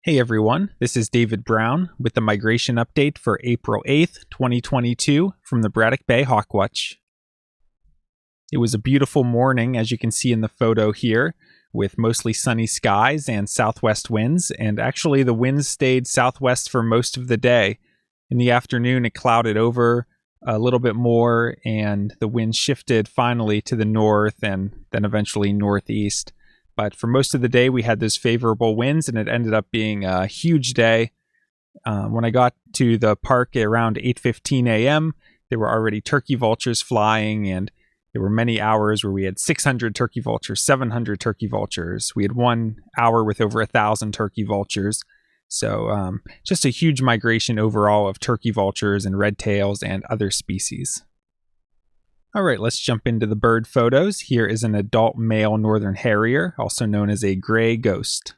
Hey everyone, this is David Brown with the migration update for April 8th, 2022 from the Braddock Bay Hawk Watch. It was a beautiful morning, as you can see in the photo here, with mostly sunny skies and southwest winds, and actually the winds stayed southwest for most of the day. In the afternoon it clouded over a little bit more and the wind shifted finally to the north and then eventually northeast. But for most of the day, we had those favorable winds, and it ended up being a huge day. When I got to the park around 8:15 a.m., there were already turkey vultures flying, and there were many hours where we had 600 turkey vultures, 700 turkey vultures. We had 1 hour with over 1,000 turkey vultures. So just a huge migration overall of turkey vultures and red tails and other species. All right, let's jump into the bird photos. Here is an adult male northern harrier, also known as a gray ghost.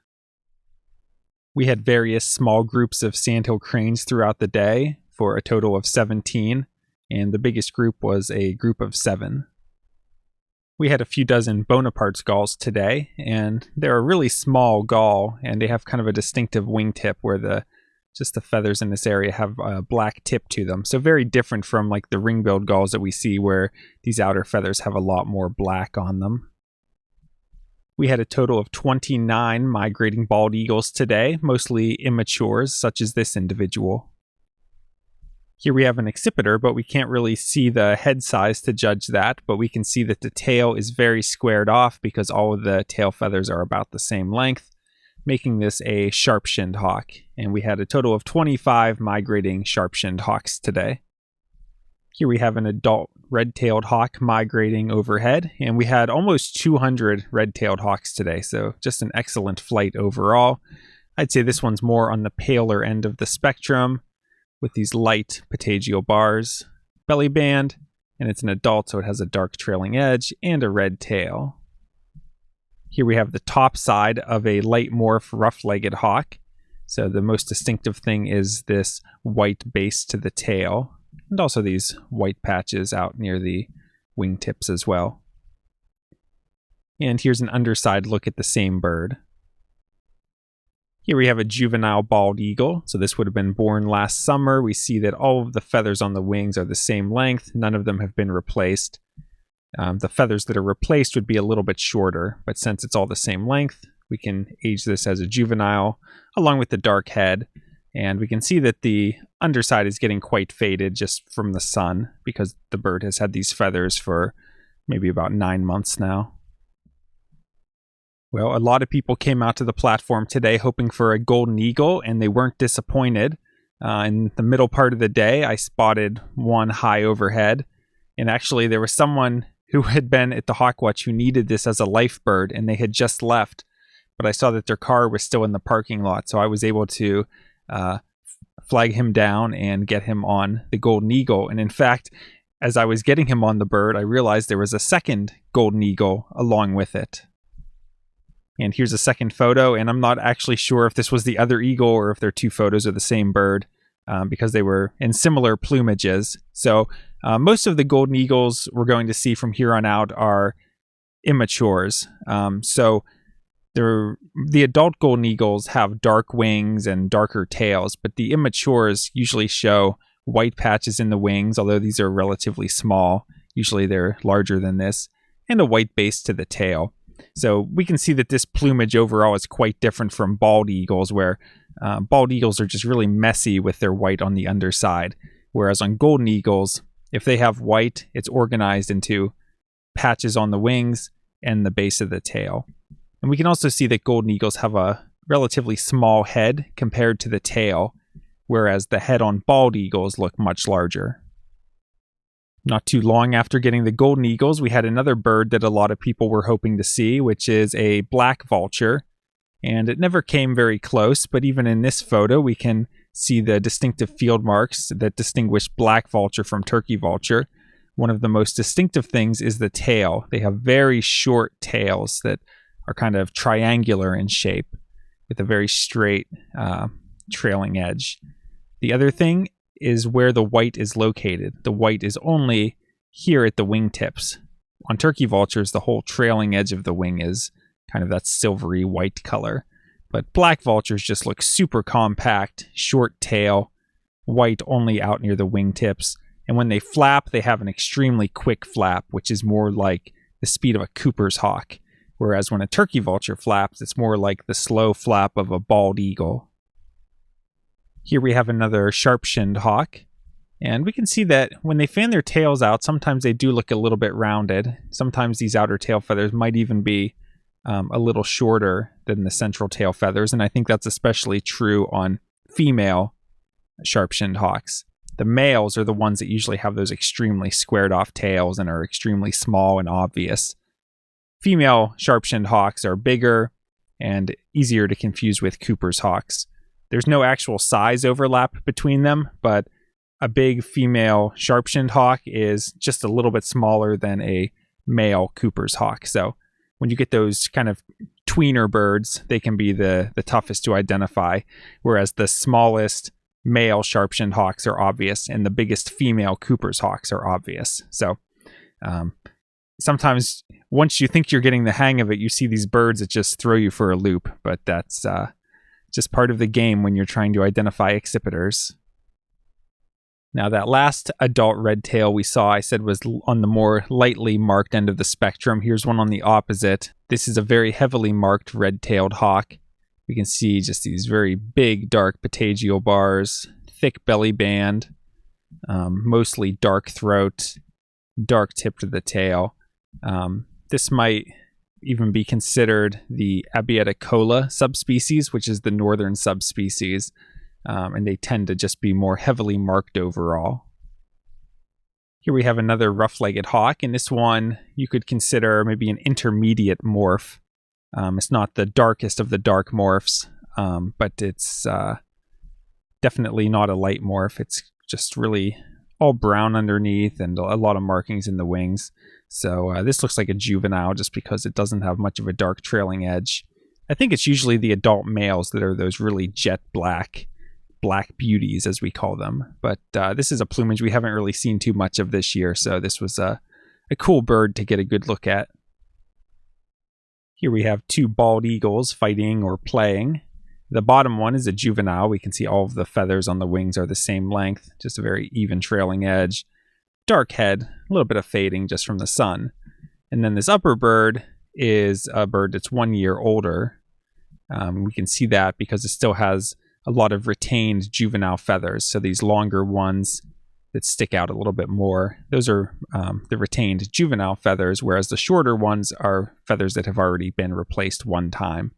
We had various small groups of sandhill cranes throughout the day for a total of 17, and the biggest group was a group of 7. We had a few dozen Bonaparte's gulls today, and they're a really small gull, and they have kind of a distinctive wingtip where the feathers in this area have a black tip to them. So very different from like the ring-billed gulls that we see where these outer feathers have a lot more black on them. We had a total of 29 migrating bald eagles today, mostly immatures, such as this individual. Here we have an accipiter, but we can't really see the head size to judge that, but we can see that the tail is very squared off because all of the tail feathers are about the same length, making this a sharp-shinned hawk, and we had a total of 25 migrating sharp-shinned hawks today. Here we have an adult red-tailed hawk migrating overhead, and we had almost 200 red-tailed hawks today, so just an excellent flight overall. I'd say this one's more on the paler end of the spectrum, with these light patagial bars, belly band, and it's an adult, so it has a dark trailing edge and a red tail. Here we have the top side of a light morph rough-legged hawk. So the most distinctive thing is this white base to the tail, and also these white patches out near the wingtips as well. And here's an underside look at the same bird. Here we have a juvenile bald eagle. So this would have been born last summer. We see that all of the feathers on the wings are the same length. None of them have been replaced. The feathers that are replaced would be a little bit shorter, but since it's all the same length, we can age this as a juvenile, along with the dark head, and we can see that the underside is getting quite faded just from the sun, because the bird has had these feathers for maybe about 9 months now. Well, a lot of people came out to the platform today hoping for a golden eagle, and they weren't disappointed. In the middle part of the day, I spotted one high overhead, and actually there was someone who had been at the Hawk Watch who needed this as a life bird, and they had just left, but I saw that their car was still in the parking lot, so I was able to flag him down and get him on the golden eagle. And in fact, as I was getting him on the bird, I realized there was a second golden eagle along with it. And here's a second photo, and I'm not actually sure if this was the other eagle or if they're two photos of the same bird, because they were in similar plumages. So most of the golden eagles we're going to see from here on out are immatures. So the adult golden eagles have dark wings and darker tails, but the immatures usually show white patches in the wings, although these are relatively small. Usually they're larger than this, and a white base to the tail. So we can see that this plumage overall is quite different from bald eagles, where bald eagles are just really messy with their white on the underside, whereas on golden eagles, if they have white, it's organized into patches on the wings and the base of the tail. And we can also see that golden eagles have a relatively small head compared to the tail, whereas the head on bald eagles look much larger. Not too long after getting the golden eagles, we had another bird that a lot of people were hoping to see, which is a black vulture. And it never came very close, but even in this photo, we can see the distinctive field marks that distinguish black vulture from turkey vulture. One of the most distinctive things is the tail. They have very short tails that are kind of triangular in shape with a very straight trailing edge. The other thing is where the white is located. The white is only here at the wingtips. On turkey vultures, the whole trailing edge of the wing is kind of that silvery white color. But black vultures just look super compact, short tail, white only out near the wingtips. And when they flap, they have an extremely quick flap, which is more like the speed of a Cooper's hawk. Whereas when a turkey vulture flaps, it's more like the slow flap of a bald eagle. Here we have another sharp-shinned hawk. And we can see that when they fan their tails out, sometimes they do look a little bit rounded. Sometimes these outer tail feathers might even be a little shorter than the central tail feathers. And I think that's especially true on female sharp-shinned hawks. The males are the ones that usually have those extremely squared off tails and are extremely small and obvious. Female sharp-shinned hawks are bigger and easier to confuse with Cooper's hawks. There's no actual size overlap between them, but a big female sharp-shinned hawk is just a little bit smaller than a male Cooper's hawk. So when you get those kind of tweener birds, they can be the toughest to identify, whereas the smallest male sharp-shinned hawks are obvious and the biggest female Cooper's hawks are obvious. So sometimes once you think you're getting the hang of it, you see these birds that just throw you for a loop, but that's just part of the game when you're trying to identify accipiters. Now that last adult red tail we saw, I said was on the more lightly marked end of the spectrum. Here's one on the opposite. This is a very heavily marked red-tailed hawk. We can see just these very big dark patagial bars, thick belly band, mostly dark throat, dark tip to the tail. This might even be considered the Abieticola subspecies, which is the northern subspecies. And they tend to just be more heavily marked overall. Here we have another rough-legged hawk, and this one you could consider maybe an intermediate morph. It's not the darkest of the dark morphs, but it's definitely not a light morph. It's just really all brown underneath and a lot of markings in the wings. So this looks like a juvenile just because it doesn't have much of a dark trailing edge. I think it's usually the adult males that are those really jet black beauties, as we call them. But this is a plumage we haven't really seen too much of this year, so this was a cool bird to get a good look at. Here we have two bald eagles fighting or playing. The bottom one is a juvenile. We can see all of the feathers on the wings are the same length, just a very even trailing edge. Dark head, a little bit of fading just from the sun. And then this upper bird is a bird that's 1 year older. We can see that because it still has a lot of retained juvenile feathers. So these longer ones that stick out a little bit more, those are the retained juvenile feathers, whereas the shorter ones are feathers that have already been replaced one time.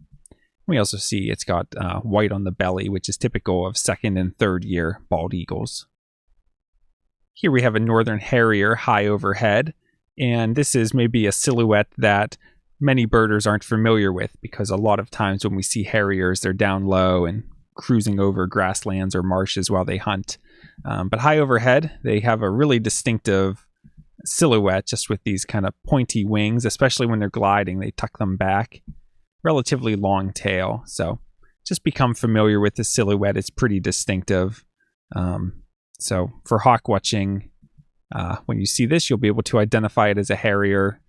We also see it's got white on the belly, which is typical of 2nd and 3rd year bald eagles. Here we have a northern harrier high overhead, and this is maybe a silhouette that many birders aren't familiar with, because a lot of times when we see harriers, they're down low and cruising over grasslands or marshes while they hunt. But high overhead, they have a really distinctive silhouette just with these kind of pointy wings, especially when they're gliding. They tuck them back. Relatively long tail. So just become familiar with the silhouette. It's pretty distinctive. So for hawk watching, when you see this, you'll be able to identify it as a harrier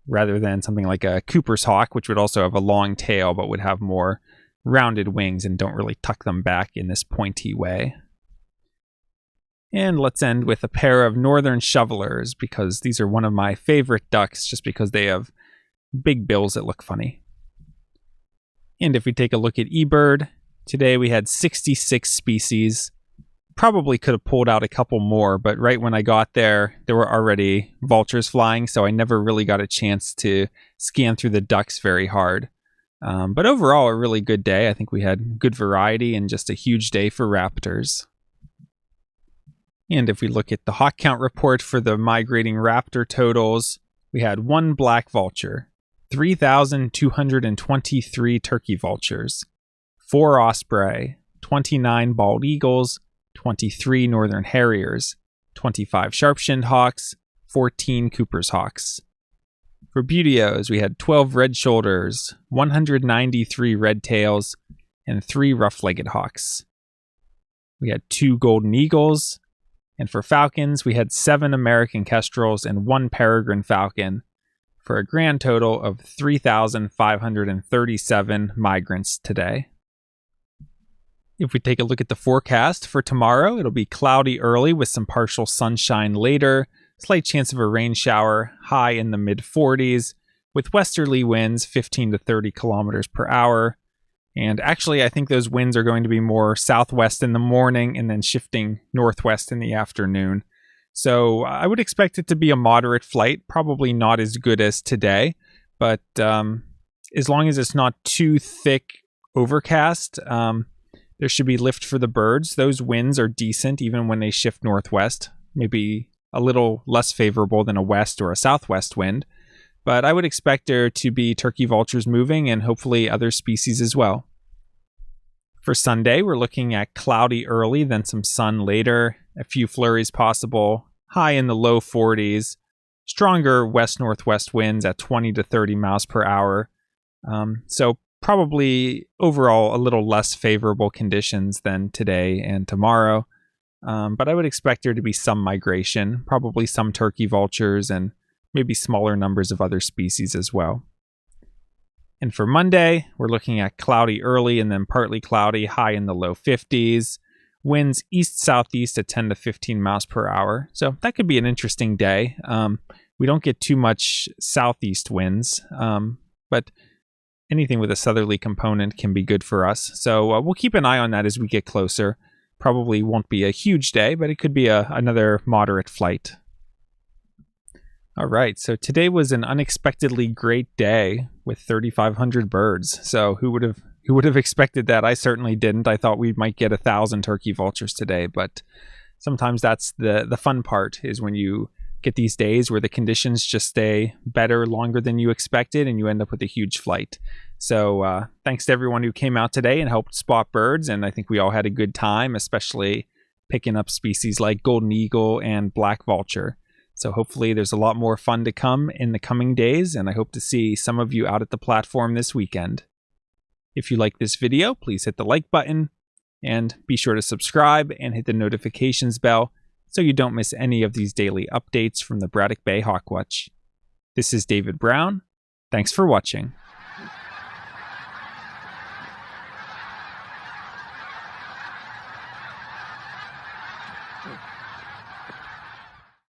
rather than something like a Cooper's hawk, which would also have a long tail but would have more rounded wings and don't really tuck them back in this pointy way. And let's end with a pair of northern shovelers, because these are one of my favorite ducks just because they have big bills that look funny. And if we take a look at eBird, today we had 66 species. Probably could have pulled out a couple more, but right when I got there, there were already vultures flying, so I never really got a chance to scan through the ducks very hard. But overall, a really good day. I think we had good variety and just a huge day for raptors. And if we look at the HawkCount report for the migrating raptor totals, we had 1 black vulture, 3,223 turkey vultures, 4 osprey, 29 bald eagles, 23 northern harriers, 25 sharp-shinned hawks, 14 Cooper's hawks. For buteos, we had 12 red shoulders, 193 red tails, and 3 rough-legged hawks. We had 2 golden eagles, and for falcons, we had 7 American kestrels and 1 peregrine falcon, for a grand total of 3,537 migrants today. If we take a look at the forecast for tomorrow, it'll be cloudy early with some partial sunshine later, slight chance of a rain shower, high in the mid-40s, with westerly winds 15 to 30 kilometers per hour. And actually, I think those winds are going to be more southwest in the morning and then shifting northwest in the afternoon. So I would expect it to be a moderate flight, probably not as good as today, but as long as it's not too thick overcast, there should be lift for the birds. Those winds are decent even when they shift northwest, maybe a little less favorable than a west or a southwest wind. But I would expect there to be turkey vultures moving and hopefully other species as well. For Sunday, we're looking at cloudy early, then some sun later, a few flurries possible, high in the low 40s, stronger west-northwest winds at 20 to 30 miles per hour. So probably overall a little less favorable conditions than today and tomorrow. But I would expect there to be some migration, probably some turkey vultures and maybe smaller numbers of other species as well. And for Monday, we're looking at cloudy early and then partly cloudy, high in the low 50s. Winds east-southeast at 10 to 15 miles per hour. So that could be an interesting day. We don't get too much southeast winds, but anything with a southerly component can be good for us. So we'll keep an eye on that as we get closer. Probably won't be a huge day, but it could be another moderate flight. All right, so today was an unexpectedly great day with 3,500 birds. So who would have expected that? I certainly didn't. I thought we might get 1,000 turkey vultures today, but sometimes that's the fun part, is when you get these days where the conditions just stay better longer than you expected and you end up with a huge flight. So thanks to everyone who came out today and helped spot birds, and I think we all had a good time, especially picking up species like golden eagle and black vulture. So hopefully there's a lot more fun to come in the coming days, and I hope to see some of you out at the platform this weekend. If you like this video, please hit the like button, and be sure to subscribe and hit the notifications bell so you don't miss any of these daily updates from the Braddock Bay Hawk Watch. This is David Brown. Thanks for watching.